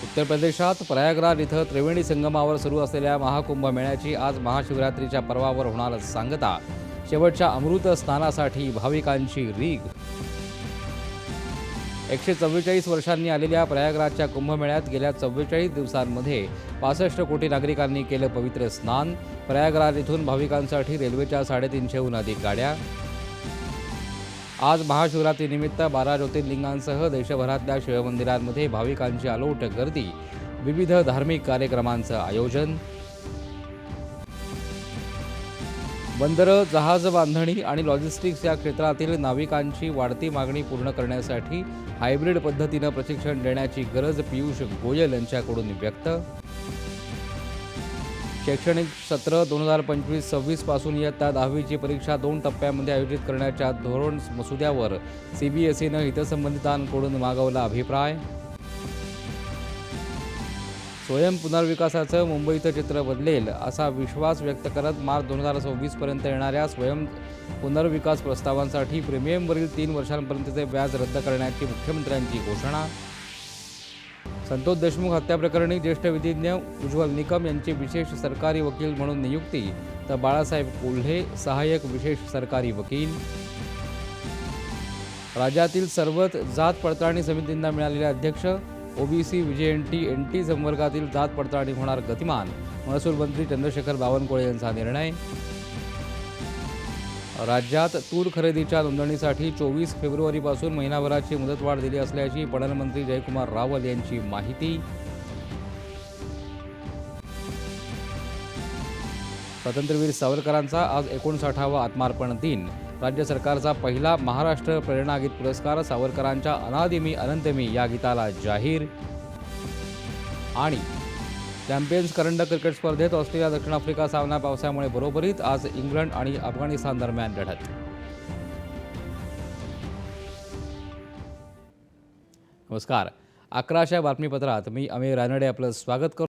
उत्तर प्रदेशात प्रयागराज इथं त्रिवेणी संगमावर सुरू असलेल्या महाकुंभ मेळ्याची आज महाशिवरात्रीच्या पर्वावर होणार सांगता. शेवटच्या अमृत स्नानासाठी भाविकांची रीघ. 144 वर्षांनी आलेल्या प्रयागराजच्या कुंभमेळ्यात गेल्या 44 दिवसांमध्ये 65 कोटी नागरिकांनी केलं पवित्र स्नान. प्रयागराज इथून भाविकांसाठी रेल्वेच्या 350हून अधिक गाड्या. आज महाशिवरात्रीनिमित्त 12 ज्योतिर्लिंगांसह देशभरातल्या शिवमंदिरांमध्ये भाविकांची अलोट गर्दी. विविध धार्मिक कार्यक्रमांचं आयोजन. बंदरं, जहाज बांधणी आणि लॉजिस्टिक्स या क्षेत्रातील नाविकांची वाढती मागणी पूर्ण करण्यासाठी हायब्रिड पद्धतीनं प्रशिक्षण देण्याची गरज पियुष गोयल यांच्याकडून व्यक्त. शैक्षणिक सत्र 2025-26 पासून इयत्ता 10वीची परीक्षा 2 टप्प्यामध्ये आयोजित करण्याच्या धोरण मसुद्यावर सीबीएसईनं हितसंबंधितांकडून मागवला अभिप्राय. स्वयं पुनर्विकासाचं मुंबईचं चित्र बदलेल असा विश्वास व्यक्त करत मार्च 2026 पर्यंत येणाऱ्या स्वयं पुनर्विकास प्रस्तावांसाठी प्रीमियमवरील 3 वर्षांपर्यंतचे व्याज रद्द करण्याची मुख्यमंत्र्यांची घोषणा. संतोष देशमुख हत्याप्रकरणी ज्येष्ठ विधिज्ञ उज्ज्वल निकम यांची विशेष सरकारी वकील म्हणून नियुक्ती, तर बाळासाहेब कोल्हे सहाय्यक विशेष सरकारी वकील. राज्यातील सर्वच जात पडताळणी समितींना मिळालेले अध्यक्ष. ओबीसी, व्हीजेएनटी, एनटी संवर्गातील जात पडताळणी होणार गतिमान. महसूल मंत्री चंद्रशेखर बावनकुळे यांचा निर्णय. राज्यात तूर खरेदीच्या नोंदणीसाठी 24 फेब्रुवारीपासून महिनाभराची मुदतवाढ दिली असल्याची पणन मंत्री जयकुमार रावल यांची माहिती. स्वातंत्र्यवीर सावरकरांचा आज 59वा आत्मार्पण दिन. राज्य सरकारचा पहिला महाराष्ट्र प्रेरणागीत पुरस्कार सावरकरांच्या अनादिमी अनंतमी या गीताला जाहीर. आणि चॅम्पियन्स करंडक क्रिकेट स्पर्धेत ऑस्ट्रेलिया दक्षिण आफ्रिका सामना पावसामुळे बरोबरीत. आज इंग्लंड आणि अफगाणिस्तान दरम्यान लढत. नमस्कार. 11च्या बातमीपत्रात मी अमेय रानडे आपलं स्वागत करतो.